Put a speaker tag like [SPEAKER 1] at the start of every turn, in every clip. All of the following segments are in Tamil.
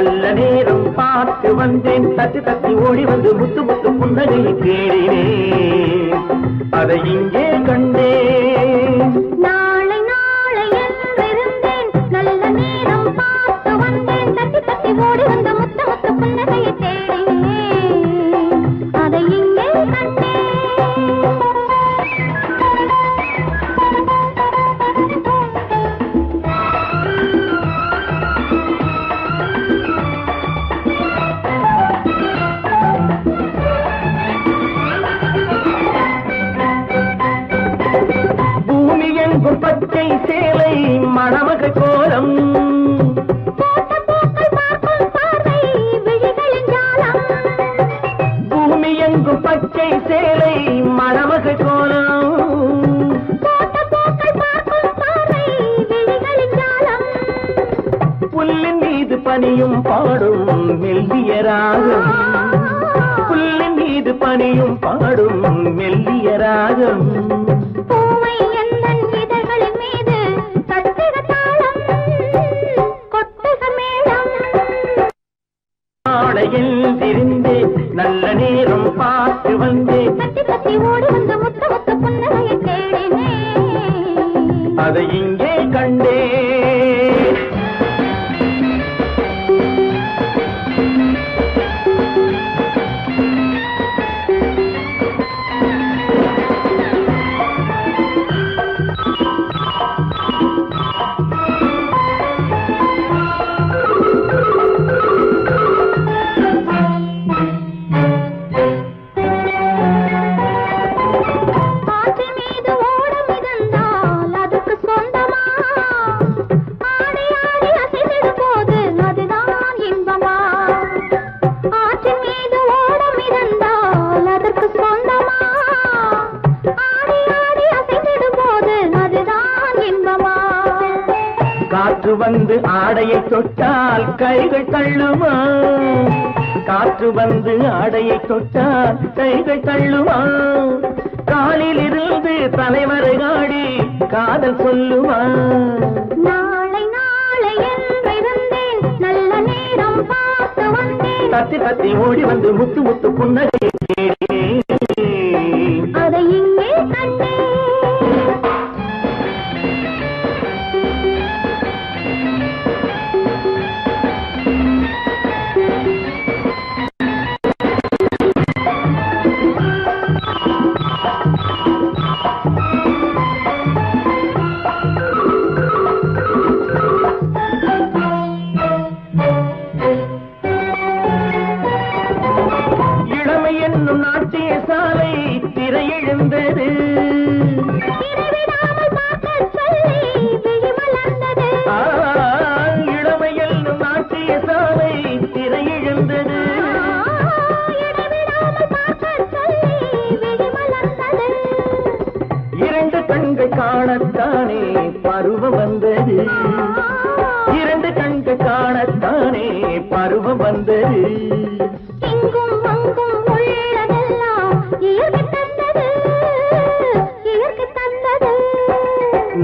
[SPEAKER 1] நல்ல நேரம் பார்த்து வந்தேன், தட்டி தட்டி ஓடி வந்து முத்து முத்து புன்னகையை தேடினேன், அதை இங்கே கண்டேன்.
[SPEAKER 2] நாளை நாளை என்றிருந்தேன், நல்ல நேரம் பார்த்து வந்தேன், தட்டி தட்டி ஓடி வந்து முத்து முத்து புன்னகையை தேடினேன், அதை இங்கே கண்டேன். பச்சை சேலை மணமக கோலம், பூமி எங்கும் பச்சை சேலை மணமக கோலம், புல்லின் மீது பனியும் பாடும் மெல்லிய ராகம், புல்லின் மீது பனியும் பாடும் மெல்லிய ராகம். நல்ல நேரம் பார்த்து வந்தேன், தட்டி தட்டி ஓடி வந்து முத்து முத்து புன்னகையை தேடினேன், அதை இங்கே கண்டேன். காற்று வந்து ஆடையை தொட்டால் கைகள் தள்ளுமா, காற்று வந்து ஆடையை தொட்டால் கைகள் தள்ளுமா, காலில் இருந்து தலைவரை ஆடி காதல் சொல்லுமா. நாளை நாளை என்றிருந்தேன், நல்ல நேரம் பார்த்து வந்தேன், தத்தி தத்தி ஓடி வந்து முத்து முத்து புன்னகையை தேடினேன், அதை இங்கே கண்டேன். நாட்டிய சாலை திரையெழுந்தது, இளமையில் நாட்டிய சாலை திரையெழுந்தது, இரண்டு கண்கள் காணத்தானே பருவம் வந்தது, இரண்டு கண்கள் காணத்தானே பருவம் வந்தது.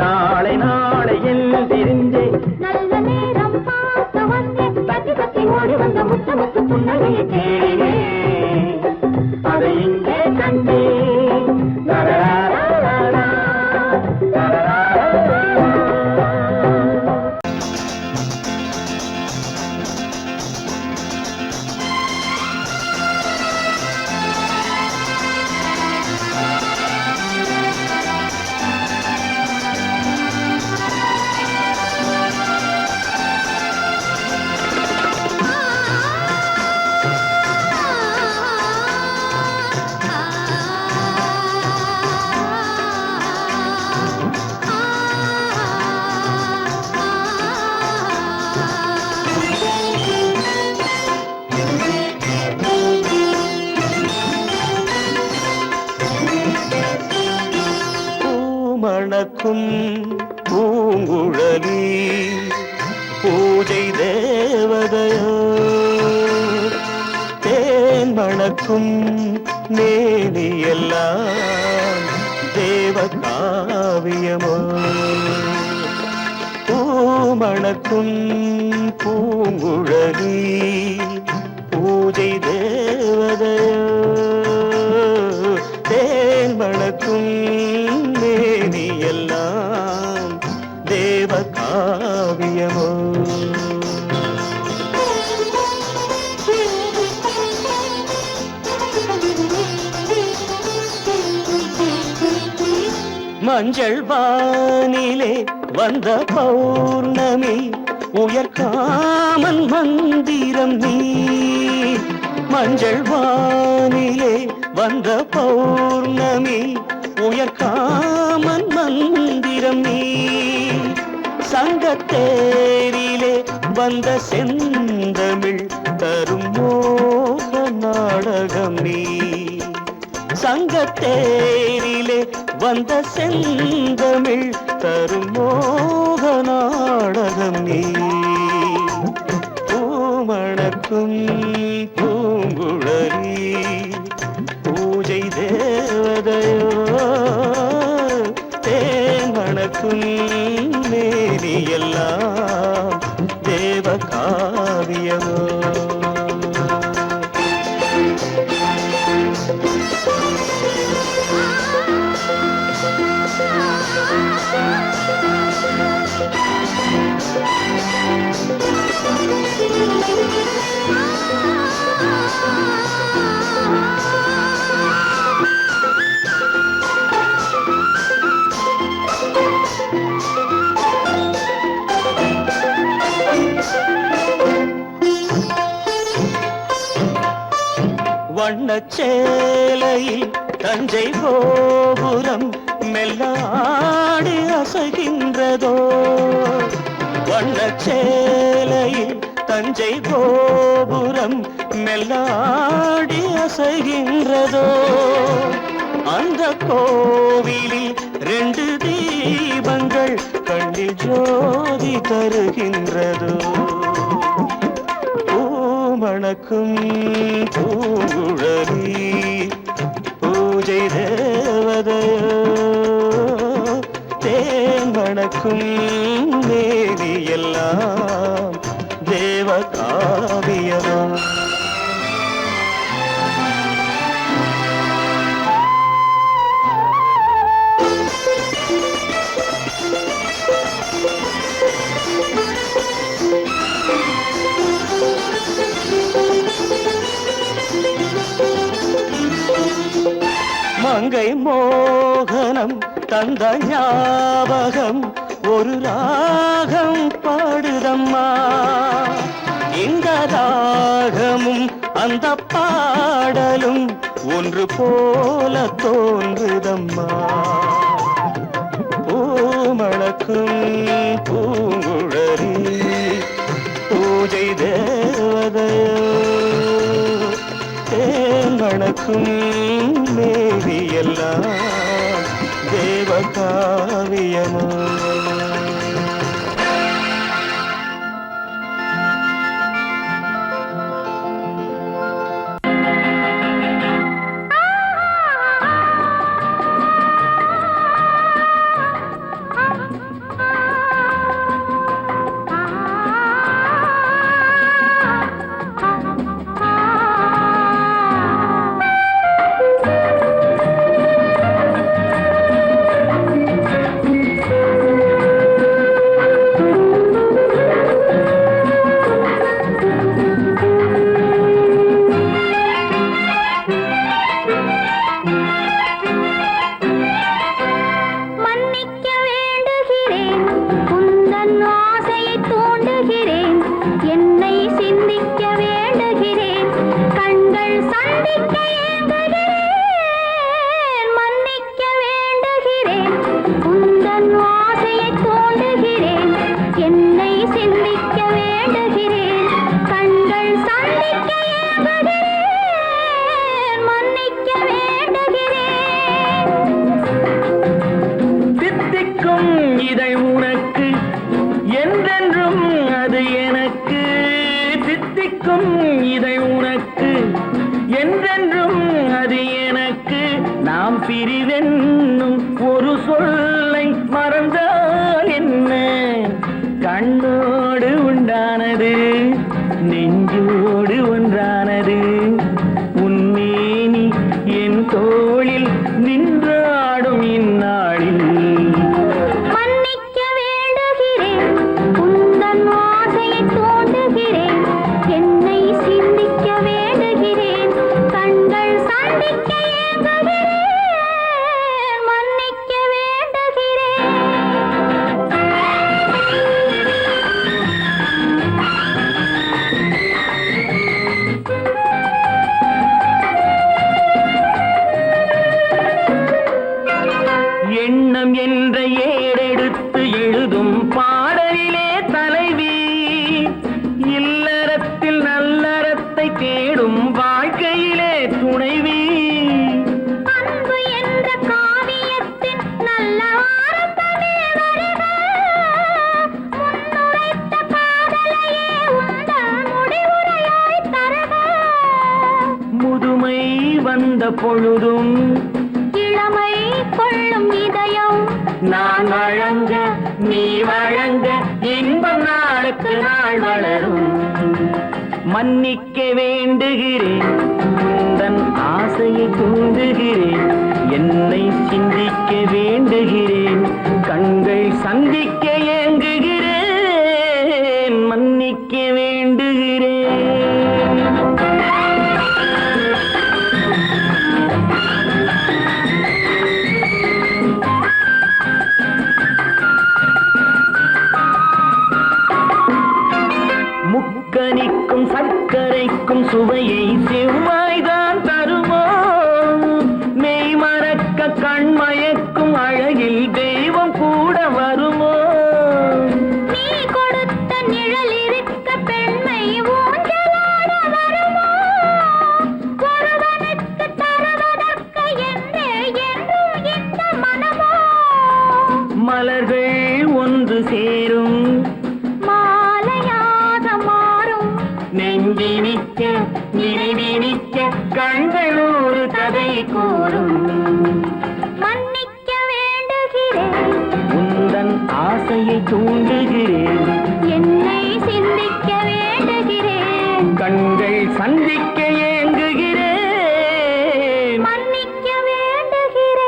[SPEAKER 2] நாளை நாளை எழுந்திருந்தேன், நல்ல நேரம் பார்த்து வந்தேன், தட்டி தட்டி ஓடி வந்த முத்து முத்து புன்னகையை தேடினேன், அதை இங்கே கண்டேன். மணக்கும் பூங்குழலி பூஜை தேவதையோ, தேன் மணக்கும் மேனியெல்லாம் தேவ காவியமோ, பூ
[SPEAKER 1] மணக்கும் பூங்குழலி பூஜை தேவதையோ தேன் மணக்கும் மேனியெல்லாம் தேவ காவியமோ மஞ்சள் வானிலே வந்த பௌர்ணமி உயர்காமன் மந்திரம் நீ மஞ்சள் வானிலே வந்த பௌர்ணமி உயர்காமன் மந்திரம் நீ சங்கத்தேரிலே வந்த செந்தமிழ் தரும் மோக நாடகம் நீ சங்கத்தேரிலே வந்த செந்தமிழ் தரும் மோக நாடகம் நீ பூமணக்கும் பூங்குழலி பூஜை தேவதையோ தேன் மணக்கும் மேனியெல்லாம் தேவ காவியமோ வண்ணச்சேலையில் தஞ்சை கோபுரம் மெல்லாடி அசைகின்றதோ வண்ணச்சேலையில் தஞ்சை கோபுரம் மெல்லாடி அசைகின்றதோ அந்த கோவிலில் 2 தீபங்கள் கண்ணில் ஜோதி தருகின்றதோ மணக்கும் பூங்குழலி பூஜை தேவதையோ தேன் மணக்கும் மேனியெல்லாம் தேவ காவியமோ மங்கை மோகனம் தந்த ஞாபகம் ஒரு ராகம் பாடுதம்மா இந்த ராகமும் அந்த பாடலும் ஒன்று போல தோன்றுதம்மா பூமணக்கும் பூங்குழலி பூஜை தேவதையோ தேன் மணக்கும் மேவியெல்லாம் தேவ காவியமோ தித்திக்கும் இதை உனக்கு என்றென்றும் எண்ணம் என்ற ஏடெடுத்து எழுதும் பாடலிலே தலைவி, இல்லறத்தில் நல்லறத்தை தேடும் வாழ்க்கையிலே துணைவி.
[SPEAKER 2] அன்பு என்ற காவியத்தின் நல்ல ஆரம்பமே வருக, முன்னுரைத்த காதலையே உங்கள் முடிவுரையாய் தருக.
[SPEAKER 1] முதுமை வந்த பொழுதும்
[SPEAKER 2] இளமை கொள்ளும் இதயம்
[SPEAKER 1] நான் வழங்க நீ வழங்க இன்பம் நாளுக்கு நாள் வளரும். மன்னிக்க வேண்டுகிறேன், உந்தன் ஆசையை தூண்டுகிறேன், என்னை சிந்திக்க வேண்டுகிறேன், கண்கள் சந்திக்க ஏங்குகிறேன், மன்னிக்க வேண்டுகிறேன். முக்கனிக்கும் சர்க்கரைக்கும் சுவையை செவ்வாய்தான் தருமோ, மெய் மறக்க கண்மயக்கும் அழகில் தெய்வம் கூட வருமோ.
[SPEAKER 2] நீ கொடுத்த நிழல் இருக்க பெண்மை ஊஞ்சலாட வருமோ, ஒருவனுக்கு தருவதற்கு என்றே என்றும் இந்த மனமோ.
[SPEAKER 1] மலர்கள் ஒன்று சேரும்
[SPEAKER 2] மாலையாக மாறும்
[SPEAKER 1] நெஞ்சினிக்க நினைவினிக்க கண்கள் ஒரு கதை கூறும்.
[SPEAKER 2] மன்னிக்க வேண்டுகிறேன்,
[SPEAKER 1] உந்தன் ஆசையை தூண்டுகிறேன்,
[SPEAKER 2] என்னை சிந்திக்க வேண்டுகிறேன்,
[SPEAKER 1] கண்கள் சந்திக்க ஏங்குகிறேன்,
[SPEAKER 2] மன்னிக்க வேண்டுகிறேன்.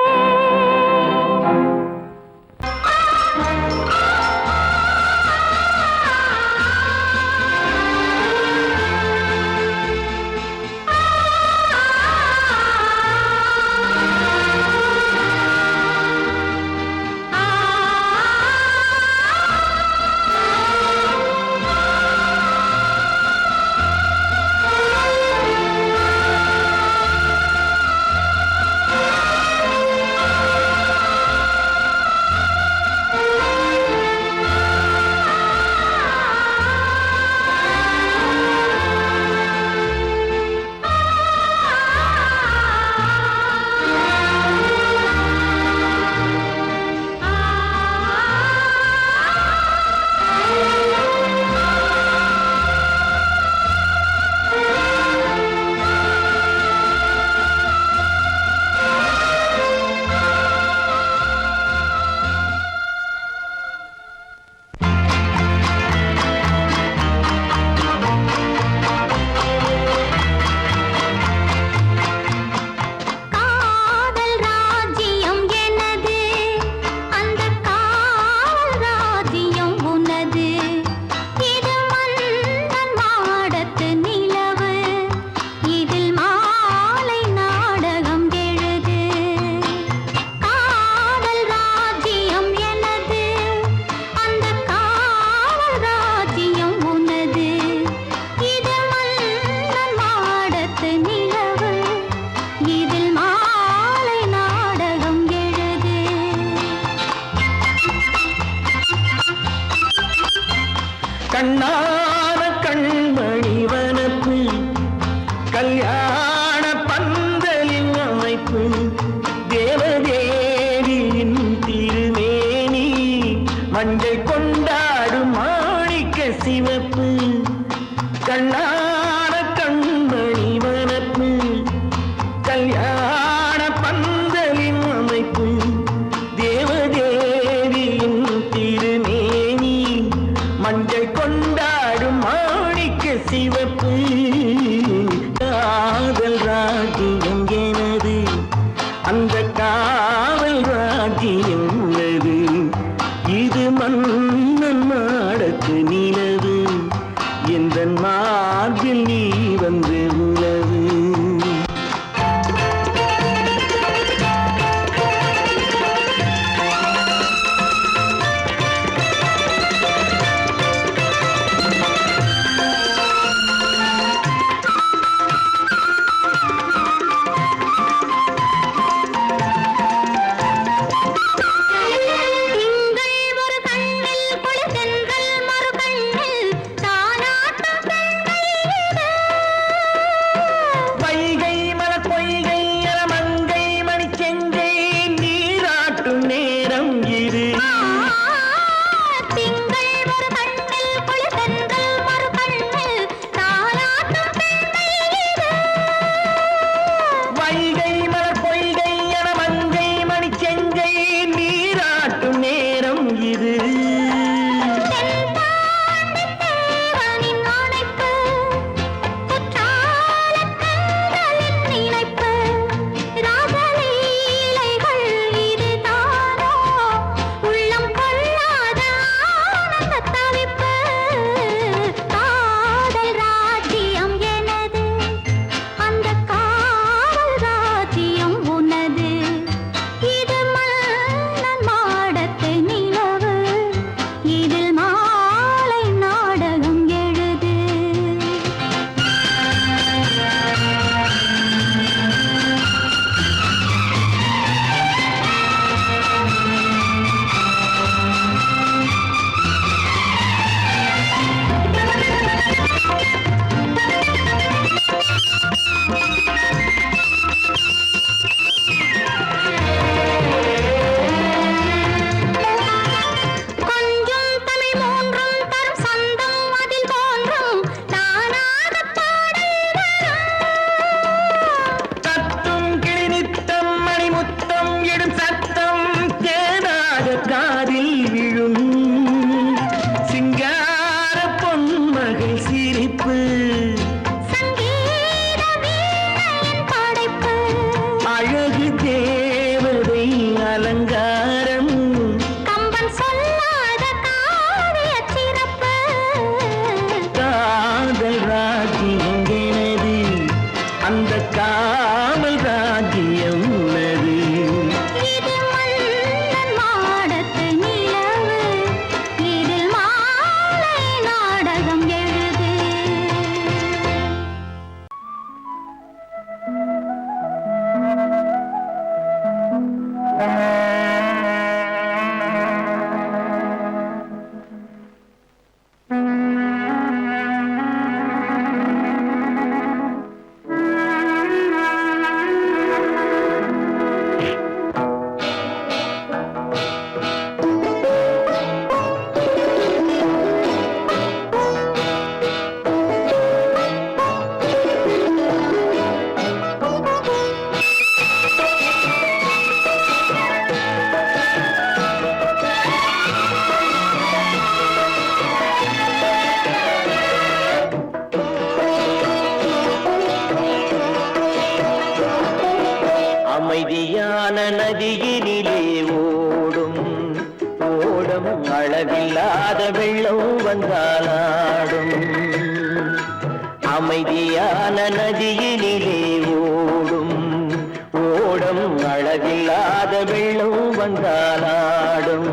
[SPEAKER 2] காதல் ராஜ்யம் எனது, அந்த காவல் ராஜ்யம் உனது. இது மன்னன் மாடத்து நிலவு, இதில் மாலை நாடகம் எழுது. காதல் ராஜ்யம் எனது, அந்த காவல் ராஜ்யம் உனது. இது மன்னன் மாடத்து நிலவு, இதில் மாலை நாடகம் எழுது.
[SPEAKER 1] கண்ணான கண்மணி வனப்பு, கல்யாண பந்தலின் அமைப்பு, தேவதேவியின் திருமேனி, மஞ்சள் கொண்டாடும் மாணிக்க சிவப்பு. கண்ணான கண்மணி வனப்பு, கல்யாண பந்தலின் அமைப்பு, தேவதேவியின் திருமேனி, மஞ்சள் கொண்டாடும் மாணிக்க சிவப்பு. காதல் ராஜ்யம் எனது, அந்த காவல் ராஜ்யம் உள்ளது. இது மன்னன் மாடத்து நிலவு, எந்தன் மார்பில் நீ வந்து உலவு. நேரம் இது அமைதியான நதியினிலே ஓடும் ஓடம் அளவில்லாத வெள்ளம் வந்தாலாடும் அமைதியான நதியினிலே ஓடும் ஓடம் அளவில்லாத வெள்ளம் வந்தாலாடும்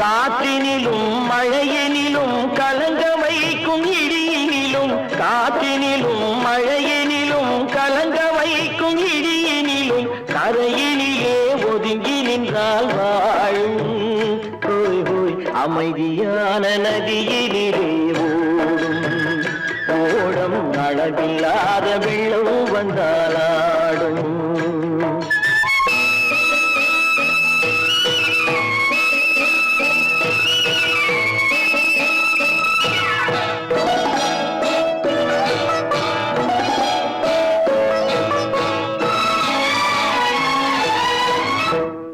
[SPEAKER 1] காற்றினிலும் மழையினிலும் கலங்க வைக்கும் இடியினிலும் காற்றினிலும் மழையினிலும் கலங்க வைக்கும் இடியினிலும் கரையினிலே ஒதுங்கி நின்றால் வாழும் ஹோய் ஹோய் அமைதியான நதியினிலே ஓடும் ஓடம் அளவில்லாத வெள்ளம் வந்தாலாடும்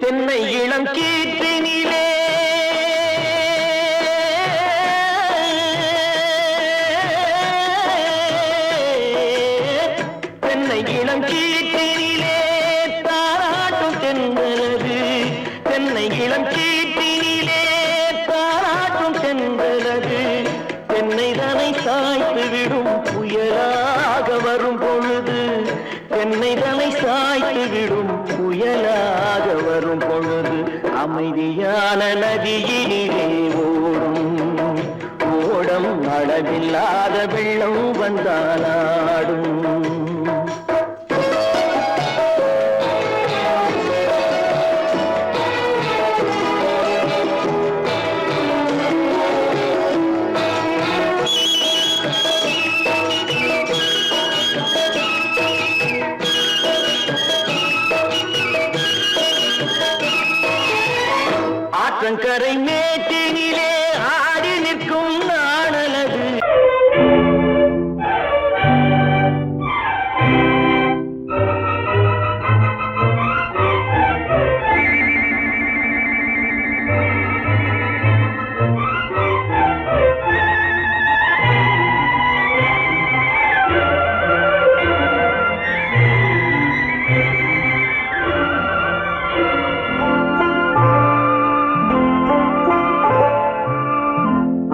[SPEAKER 1] தென்னை இளம் கீற்றினிலே தென்னை இளம் கீற்றினிலே தாராட்டும் தென்றலது தென்னை இளம் கீற்றினிலே தாராட்டும் தென்றலது தென்னை தனை சாய்த்து விடும் புயலாக வரும் பொழுது தென்னை தனை சாய்த்து விடும் புயலாக வரும் பொழுது அமைதியான நதியினிலே ஓடும் ஓடம் அளவில்லாத வெள்ளம் வந்தாலாடும் ஆற்றங்கரை மேட்டினிலே ஆடி நிற்கும் நாணலது.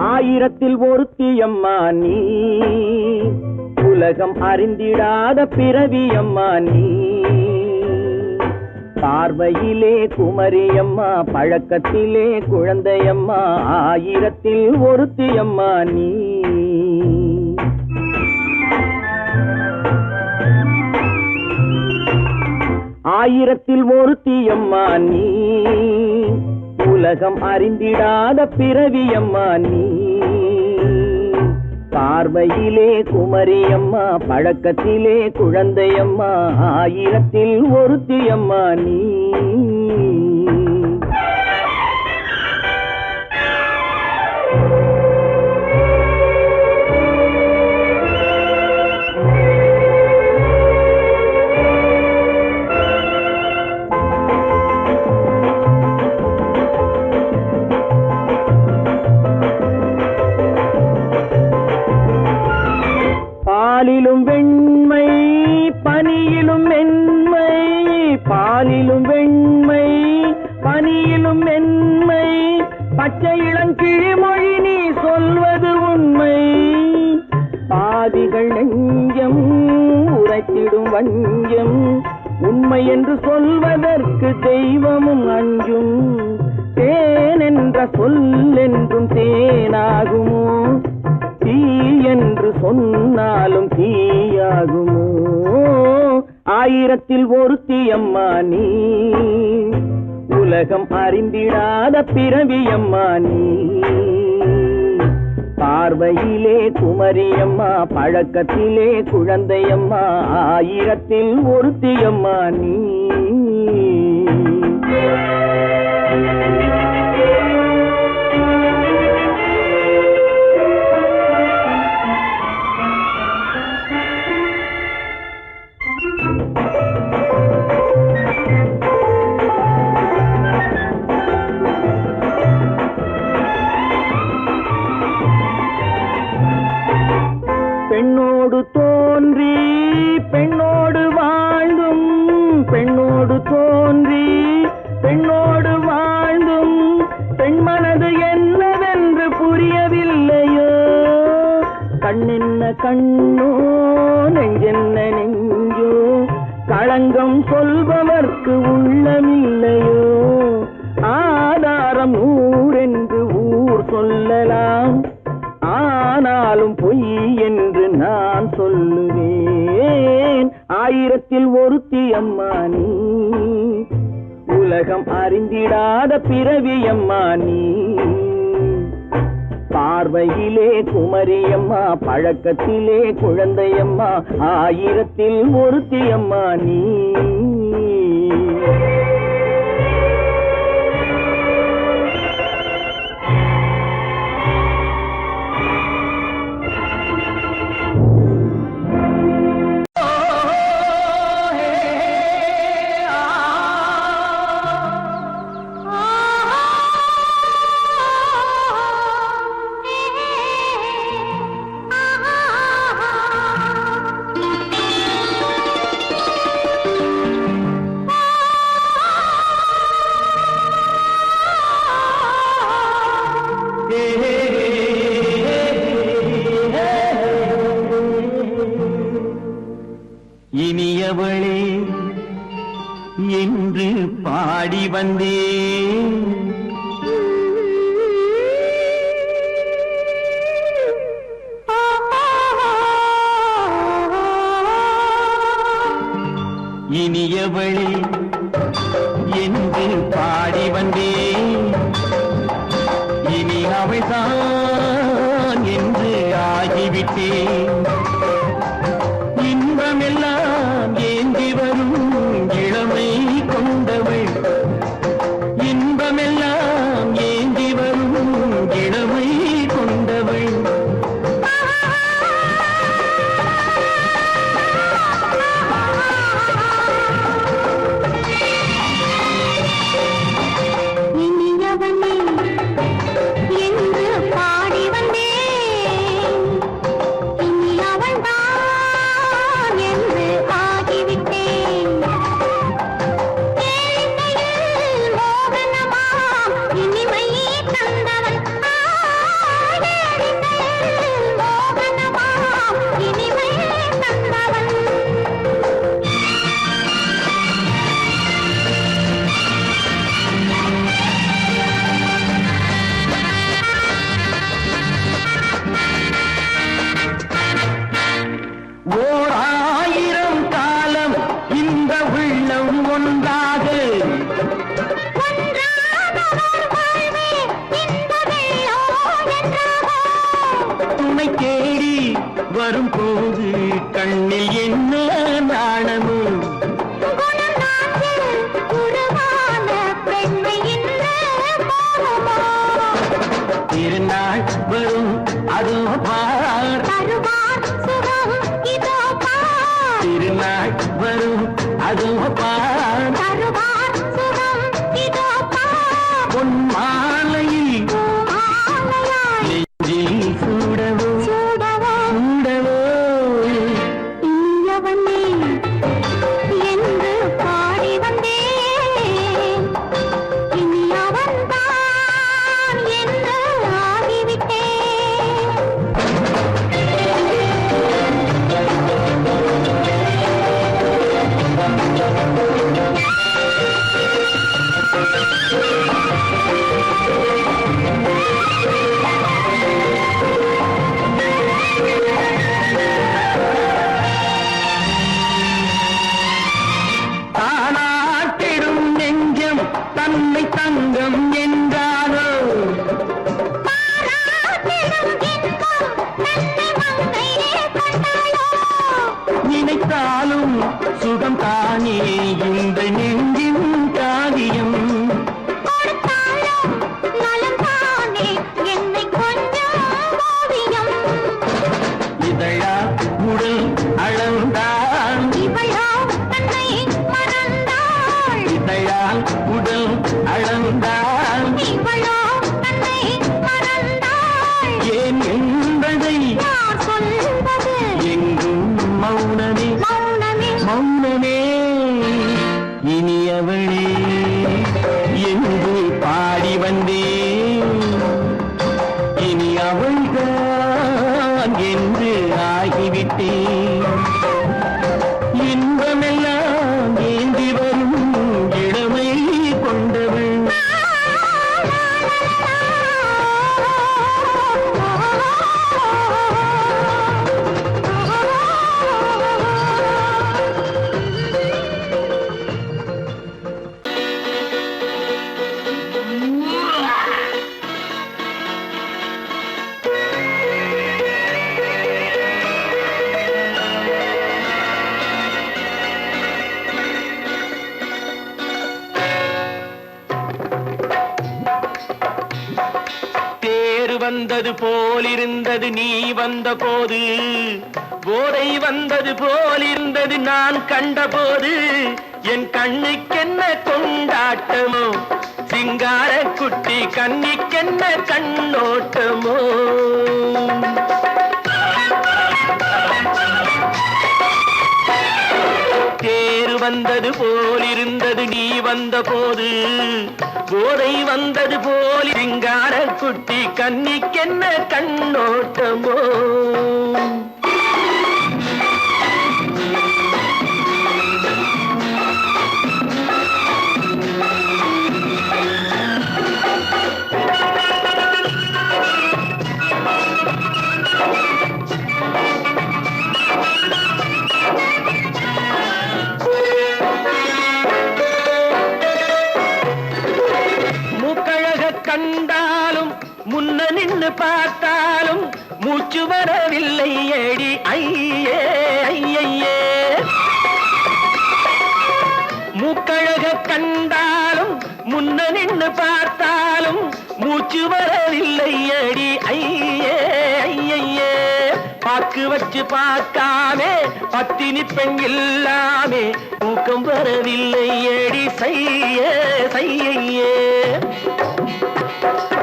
[SPEAKER 1] ஆயிரத்தில் ஒருத்தியம்மா நீ, உலகம் அறிந்திடாத பிறவியம்மா நீ. பார்வையிலே குமரியம்மா, பழக்கத்திலே குழந்தையம்மா, ஆயிரத்தில் ஒருத்தியம்மா நீ. ஆயிரத்தில் ஒருத்தியம்மா நீ, உலகம் அறிந்திடாத பிறவியம்மா நீ. பார்வையிலே குமரியம்மா, பழக்கத்திலே குழந்தையம்மா, ஆயிரத்தில் ஒருத்தியம்மா நீ. பாலிலும் வெண்மை பனியிலும் மென்மை, பாலிலும் வெண்மை பனியிலும் மென்மை, பச்சை இளங்கிழிமொழி நீ சொல்வது உண்மை. பாதிகள் நெஞ்சம் உரைத்திடும் வஞ்சம், உண்மை என்று சொல்வதற்கு தெய்வமும் அஞ்சும். தேன் என்ற சொல் என்றும் தேனாகுமோ, தீ என்று சொன்னாலும் தீயாகுமோ. ஆயிரத்தில் ஒருத்தியம்மா நீ, உலகம் அறிந்திடாத பிறவியம்மா நீ. பார்வையிலே குமரியம்மா, பழக்கத்திலே குழந்தையம்மா, ஆயிரத்தில் ஒருத்தியம்மா நீ. பெண்ணோடு தோன்றி பெண்ணோடு வாழ்ந்தும், பெண்ணோடு தோன்றி பெண்ணோடு வாழ்ந்தும், பெண்மனது என்னவென்று புரியவில்லையோ. கண்ணென்ன கண்ணோ, நெஞ்சென்ன நெஞ்சோ, களங்கம் சொல்பவர்க்கு உள்ளமில்லையோ. ஆதாரம் ஊரென்று ஊர் சொல்லலாம், ஆனாலும் பொய் என்று நான் சொல்லுவேன். ஆயிரத்தில் ஒருத்தியம்மா நீ, உலகம் அறிந்திடாத பிறவியம்மா நீ. பார்வையிலே குமரியம்மா, பழக்கத்திலே குழந்தையம்மா, ஆயிரத்தில் ஒருத்தியம்மா நீ. இனியவளே என்று பாடி வந்தேன், இனியவளே என்று பாடி வந்தேன். இனி அவள்தான் என்று ஆகிவிட்டேன். இன்பமெல்லாம் ஏந்தி வரும் இளமை கொண்டவள், இன்பமெல்லாம் வரும்போது கண்ணில் என்ன நாணமோ திருநாள் வரும் அதோ பார் திருநாள் வரும் அதோ பார் பொன் மாலையில் நெஞ்சில் சூடவோ சூடவோ
[SPEAKER 2] என்று பாடி வந்தேன் இனி அவன்தான் என்று ஆகிவிட்டேன்
[SPEAKER 1] தானாட்டிடும் நெஞ்சம் தன்னை தங்கம் என்றாரோ நினைத்தாலும் சுகம் தானே இந்த நெஞ்சின் காரியம் இதழா உடல் அளந்தால் இதழால் உடல் அளந்தால் ஏன் என்பதை எங்கும் மௌனமே மௌனமே இனியவளே என்று பாடி வந்தேன் இனி அவள்தான் என்று ஆகிவிட்டேன் இன்பமெல்லாம் ஏந்தி வரும் இளமை கொண்டவள் வந்தது போலிருந்தது நீ வந்த போது போதை வந்தது போலிருந்தது நான் கண்டபோது என் கண்ணுக்கென்ன கொண்டாட்டமோ சிங்கார குட்டி கண்ணிக்கென்ன கண்ணோட்டமோ தேர் வந்தது போலிருந்தது நீ வந்த போது போதை வந்தது போல் சிங்கார குட்டி கண்ணிக்கென்ன கண்ணோட்டமோ கண்டாலும் முன்ன நின்று பார்த்தாலும் மூச்சு வரவில்லை ஏடி ஐயே ஐயே மூக்கழக கண்டாலும் முன்ன நின்று பார்த்தாலும் மூச்சு வரவில்லை ஏடி ஐயே ஐயே பாக்கு வச்சு பார்க்காமே பத்தினி பெண் இல்லாமே தூக்கம் வரவில்லை ஏடி செய்ய செய்யே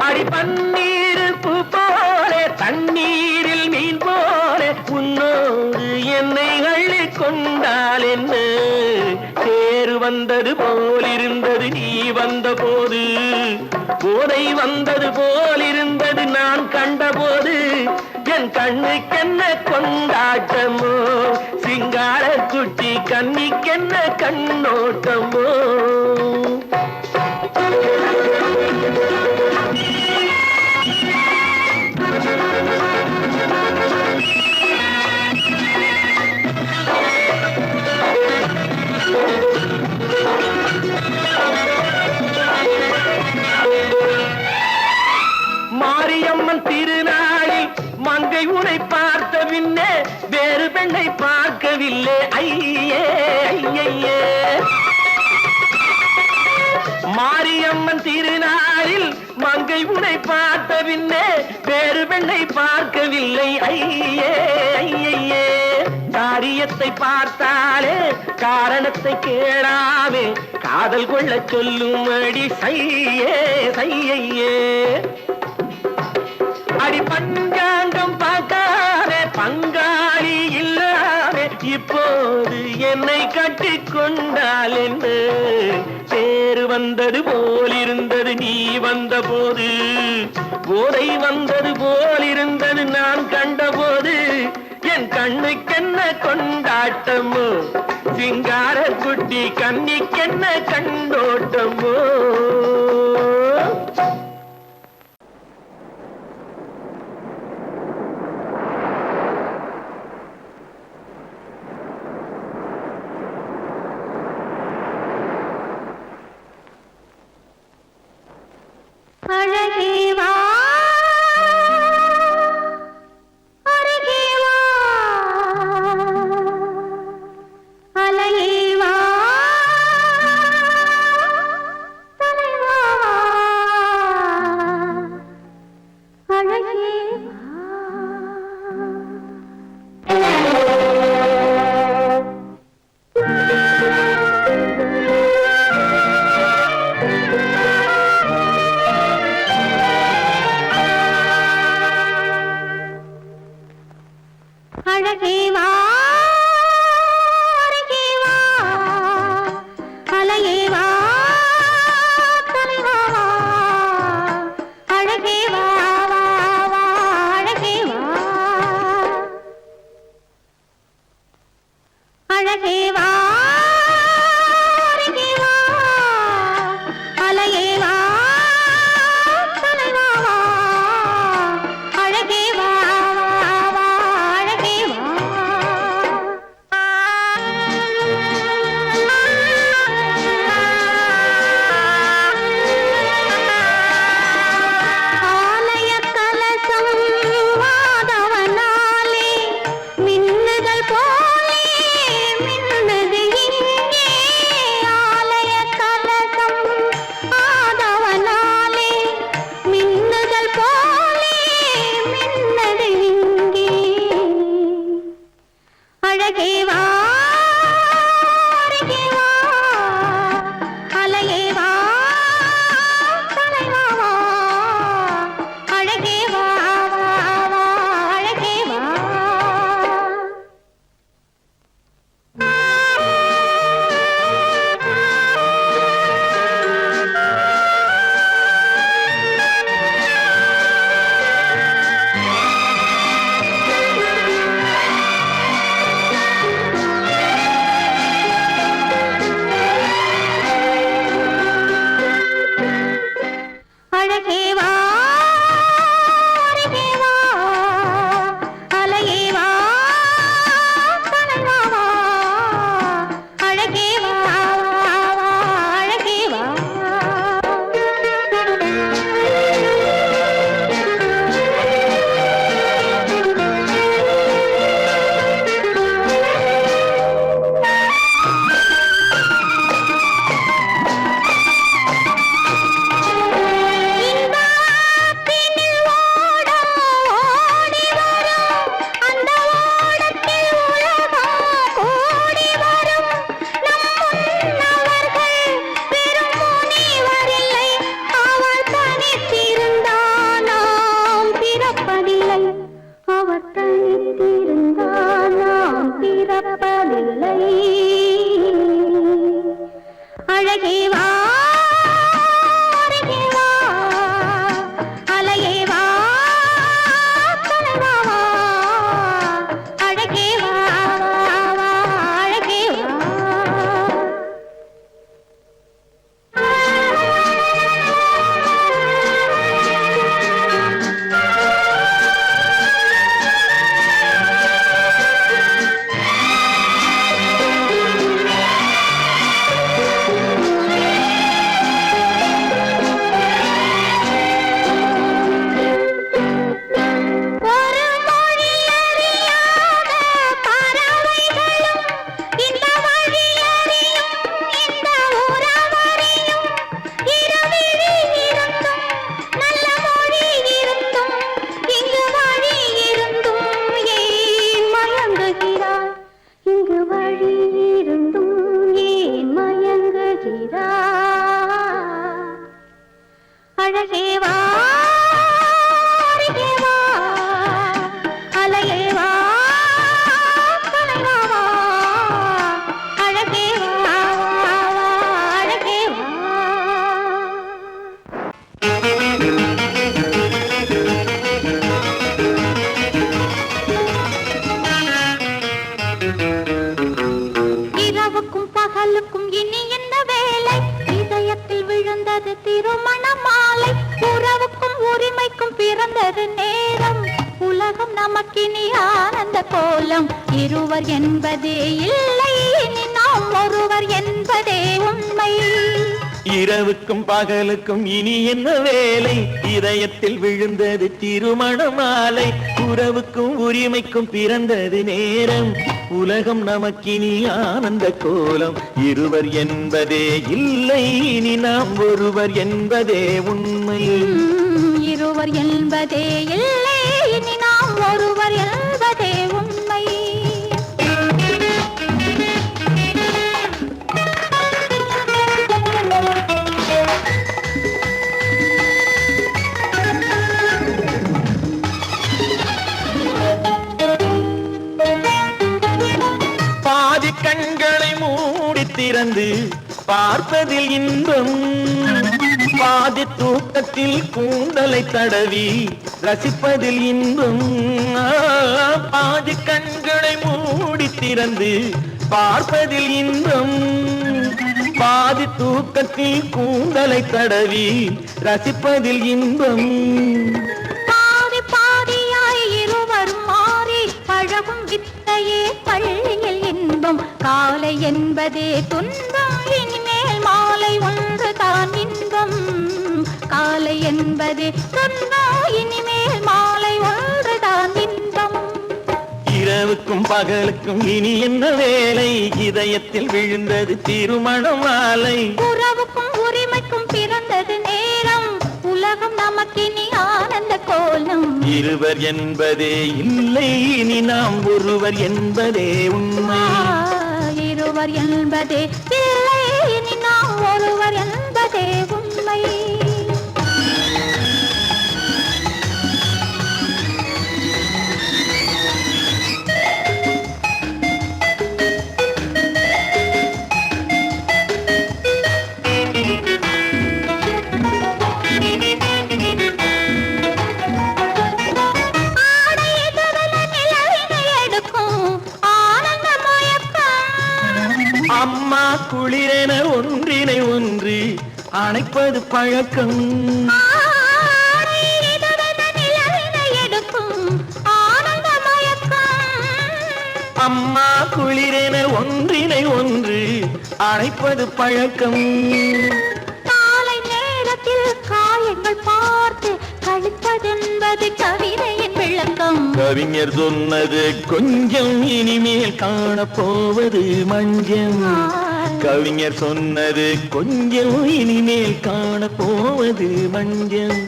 [SPEAKER 1] அடி பன்னீர் பூ போல தண்ணீரில் மீன் போல உன்னோடு என்னை அள்ளி கொண்டால் என்ன தேர் வந்தது போலிருந்தது நீ வந்த போது போதை வந்தது போலிருந்தது நான் கண்டபோது என் கண்ணுக்கென்ன கொண்டாட்டமோ சிங்கார குட்டி கண்ணிக்கென்ன கண்ணோட்டமோ மாரியம்மன் திருநாளில் மங்கை மங்கை உனை பார்த்த பின்னே வேறு பெண்ணை பார்க்கவில்லை ஐயே ஐயே. மாரியம்மன் திருநாளில் மங்கை உனை பார்த்த பின்னே வேறு பெண்ணை பார்க்கவில்லை ஐயே ஐயே. காரியத்தை பார்த்தாலே காரணத்தை கேளாமே காதல் கொள்ள சொல்லும்படி சையே சையே. அடி பஞ்சாங்கம் பார்க்காதே பங்காளி இல்லாமே இப்போது என்னை கட்டி கொண்டால் என்ன. பேரு வந்தது போலிருந்தது நீ வந்த போது, போதை வந்தது போலிருந்தது நான் கண்டபோது. என் கண்ணுக்கென்ன கொண்டாட்டமோ சிங்கார குட்டி கண்ணிக்கென்ன கண்டோட்டமோ.
[SPEAKER 2] அழகேவா அழகேவா அலையேவா தலைவா அழகேவா. இரவுக்கும் பகலுக்கும் இனி என்ன வேலை? இதயத்தில் விழுந்தது திருமண மாலை. உறவுக்கும் உரிமைக்கும் பிறந்தது நேரம். உலகம் நமக்கினி ஆனந்த கோலம். இருவர் என்பதே இல்லை, இனி நாம் ஒருவர் என்பதே உண்மை.
[SPEAKER 1] இரவுக்கும் பகலுக்கும் இனி என்ன வேலை? இதயத்தில் விழுந்தது திருமண மாலை. உறவுக்கும் உரிமைக்கும் பிறந்தது நேரம். உலகம் நமக்கினி ஆனந்த கோலம். இருவர் என்பதே இல்லை, இனி நாம் ஒருவர் என்பதே உண்மை.
[SPEAKER 2] இருவர் என்பதே இல்லை, இனி நாம் ஒருவர் என்பதே உண்மை.
[SPEAKER 1] பாதி கண்களை மூடி திறந்து பார்ப்பதில் இன்பம். பாதி தூக்கத்தில் கூந்தலை தடவி ரசிப்பதில் இன்பம். பாதி கண்களை மூடி திறந்து பார்ப்பதில் இன்பம். பாதி தூக்கத்தில் கூந்தலை தடவி ரசிப்பதில் இன்பம்.
[SPEAKER 2] பாதி பாதியாய் இருவரும் மாறி பழகும் வித்தையே பள்ளியில் இன்பம். காலை என்பதே துன்பம், இனிமேல் மாலை ஒன்று தான் இன்பம். காலை என்பதே துன்பம், இனிமேல் மாலை ஒன்று தான் இன்பம்.
[SPEAKER 1] இரவுக்கும் பகலுக்கும் இனி என்ன வேலை? இதயத்தில் விழுந்தது திருமண மாலை.
[SPEAKER 2] உறவுக்கும் உரிமைக்கும் பிறந்தது நேரம். உலகம் நமக்கினி ஆனந்த கோலம்.
[SPEAKER 1] இருவர் என்பதே இல்லை, இனி நாம் ஒருவர் என்பதே உண்மை.
[SPEAKER 2] இருவர் என்பதே இல்லை, இனி நாம் ஒருவர் என்பதே உண்மை.
[SPEAKER 1] அம்மா குளிரென ஒன்றினை ஒன்று அணைப்பது பழக்கம். அம்மா குளிரென ஒன்றினை ஒன்று அணைப்பது பழக்கம்.
[SPEAKER 2] காலை நேரத்தில் காயங்கள் பார்த்து கழிப்பதென்பது கவிதையின் விளக்கம்.
[SPEAKER 1] கவிஞர் சொன்னது கொஞ்சம், இனிமேல் காணப்போவது மஞ்சம். கவிஞர் சொன்னது கொஞ்சம், இனிமேல் காணப்போவது மஞ்சம்.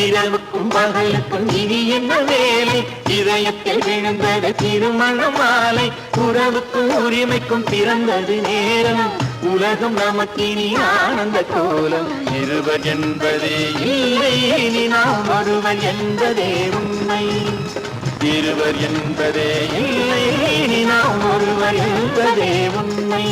[SPEAKER 1] இரவுக்கும் பகலுக்கும் இனி என்ன வேலை? இதயத்தில் விழுந்தது திருமண மாலை. உறவுக்கும் உரிமைக்கும் பிறந்தது நேரம். உலகம் நமக்கினி ஆனந்த கோலம். இருவர் என்பதே இல்லை, இனி நாம் ஒருவர் என்பதே உண்மை. இருவர் என்பதே இல்லை, இனி நாம் ஒருவர் என்பதே உண்மை.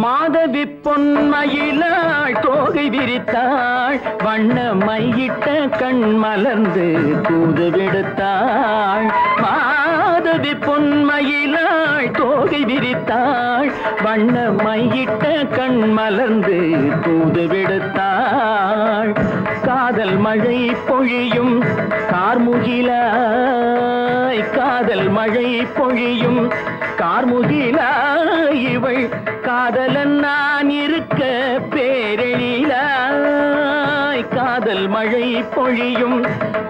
[SPEAKER 1] மாதவி பொன்மயிலாள் தோகை விரித்தாள். வண்ண மையிட்ட கண் மலர்ந்து தூது விடுத்தாள். மாதவி பொன்மயிலாள் தோகை விரித்தாள் வண்ண மையிட்ட கண் மலர்ந்து தூது விடுத்தாள் காதல் மழை பொழியும் கார்முகிலாய் காதல் மழை பொழியும் கார்முகிலாய் இவள் காதலன் நான் இருக்க பேரெழிலாய் காதல் மழை பொழியும்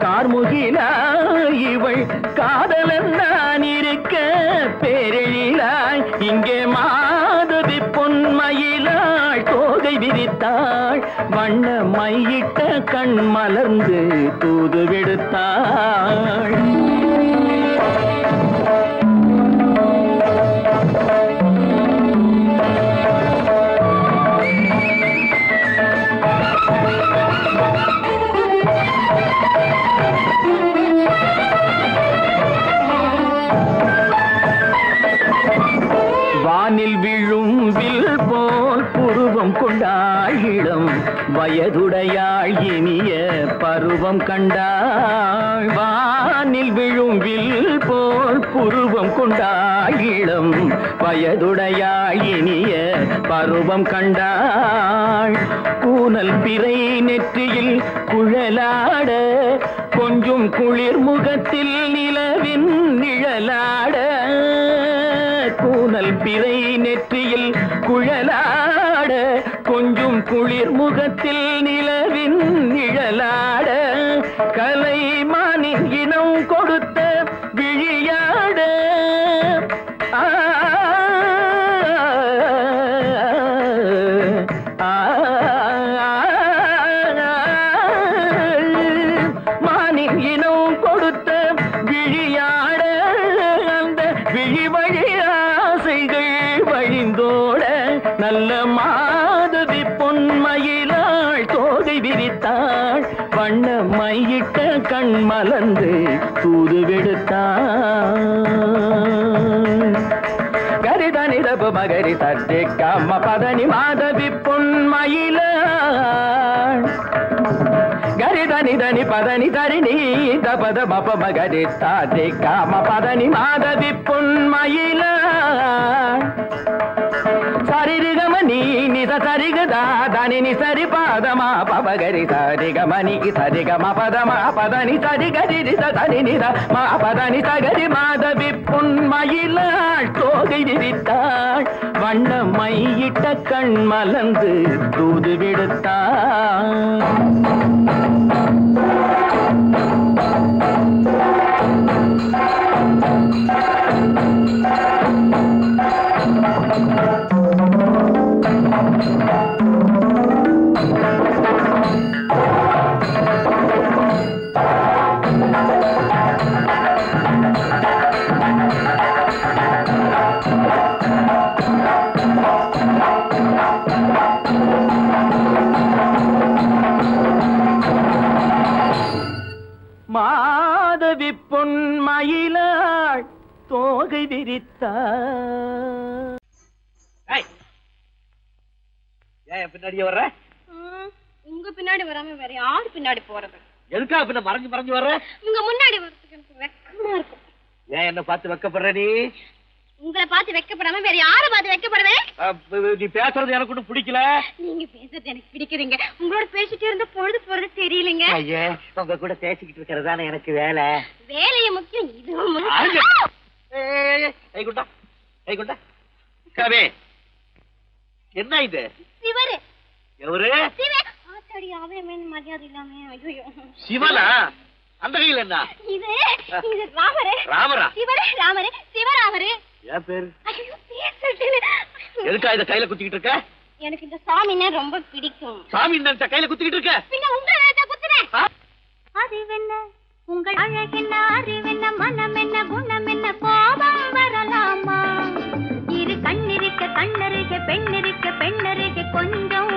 [SPEAKER 1] கார்முகிலாய் இவள் காதலன் நான் இருக்க பேரெழிலாய் இங்கே மாதவி பொன்மயிலாள் தோகை விரித்தாள் வண்ண மையிட்ட கண் மலர்ந்து தூது விடுத்தாள் வானில் விழும் வில் போல் புருவம் கொண்டாயிடம் வயதுடையாள் இனிய பருவம் கண்டாள் வானில் விழும் வில் போல் புருவம் கொண்டாயிடம் வயதுடையாள் இனிய பருவம் கண்டாள் கூனல் பிறை நெற்றியில் குழலாட கொஞ்சம் குளிர் முகத்தில் நிலவின் நிழலாட கூனல் பிறை நெற்றியில் குழலாட கொஞ்சம் குளிர் முகத்தில் நிலவின் நிழலாட கலைமானின் இனம் கொடுத்த விழியாட மானின் இனம் கொடுத்த விழியாட அந்த விழி வழி ஆசைகள் வழிந்தோட நல்ல மாதவி பொன்மயிலாள் தோகை விரித்தாள் வண்ண மையிட்ட கண் மலர்ந்து தூது விடுத்தாள் கரிதனிரபு மகரி தட்டி காம பதனி மாதவி பொன்மயிலாள் கரிதனி தனி பதனி தரிணி தபத மப மகரி தாட்டி காம பதனி மாதவி பொன்மயிலாள் சரிகமணி நித சரிகதா தனி சரி பாதமா பபகரி சரிகமணி சரிகம பதமா பதனி சரிகரி தனி நித மா பதனி சகரி மாதவி பொன்மயிலாள் தோகை விரித்தாள் வண்ண மையிட்ட கண் மலர்ந்து தூது விடுத்தாள் மாதவி பொன்மயிலாள் தோகை விரித்தாள்
[SPEAKER 3] ஏன் பின்னாடியே வர்ற?
[SPEAKER 2] உங்க பின்னாடி வராம வேற யாரு பின்னாடி போறது?
[SPEAKER 3] எதுக்கா பின்ன மறைஞ்சு மறைஞ்சு வர்ற?
[SPEAKER 2] உங்க முன்னாடி வரதுக்கு எனக்கு வெக்கமா இருக்கு.
[SPEAKER 3] ஏன் என்ன பார்த்து வெக்கப்படுற நீ?
[SPEAKER 2] உங்களை பார்த்து வெக்கப்படாம வேற யாரை பார்த்து வெக்கப்படுவேன்?
[SPEAKER 3] நீ பேசுறது எனக்கு ஒன்றும் பிடிக்கல.
[SPEAKER 2] நீங்க பேசுறது எனக்கு பிடிக்குதுங்க. உங்களோட பேசிட்டே இருந்த பொழுது போறது தெரியலங்க.
[SPEAKER 3] ஐயா உங்க கூட பேசிக்கிட்டு இருக்கிறதானே எனக்கு வேலை.
[SPEAKER 2] வேலைய முக்கியம், இதுவும்
[SPEAKER 3] கைகுண்டா கைகுண்டா கவே என்ன இது?
[SPEAKER 2] சிவரு.
[SPEAKER 3] எவரு?
[SPEAKER 2] ஆத்தாடி அவன் மரியாதை இல்லாம. ஐயோ
[SPEAKER 3] சிவனா? அந்த கையில் என்ன?
[SPEAKER 2] இது இது ராமரு.
[SPEAKER 3] ராமரா?
[SPEAKER 2] சிவரு ராமரு சிவராமரு.
[SPEAKER 3] ஏன் பேரு?
[SPEAKER 2] ஐயோ பேசிட்டேன்.
[SPEAKER 3] எதுக்கா இத கையில குத்திக்கிட்டு இருக்க?
[SPEAKER 2] எனக்கு இந்த சாமின்னா ரொம்ப பிடிக்கும்.
[SPEAKER 3] சாமி இந்த கையில குத்திக்கிட்டு இருக்க?
[SPEAKER 2] பின்ன உங்களை நினைச்சா குத்துறேன். அறிவென்ன உங்கள் அழகென்ன அறிவென்ன மனம் என்ன குணம் என்ன கோபம் வரலாமா? இரு கண்ணிருக்க கண்ணருக பெண்ணிருக்க பெண்ணருக கொஞ்சம்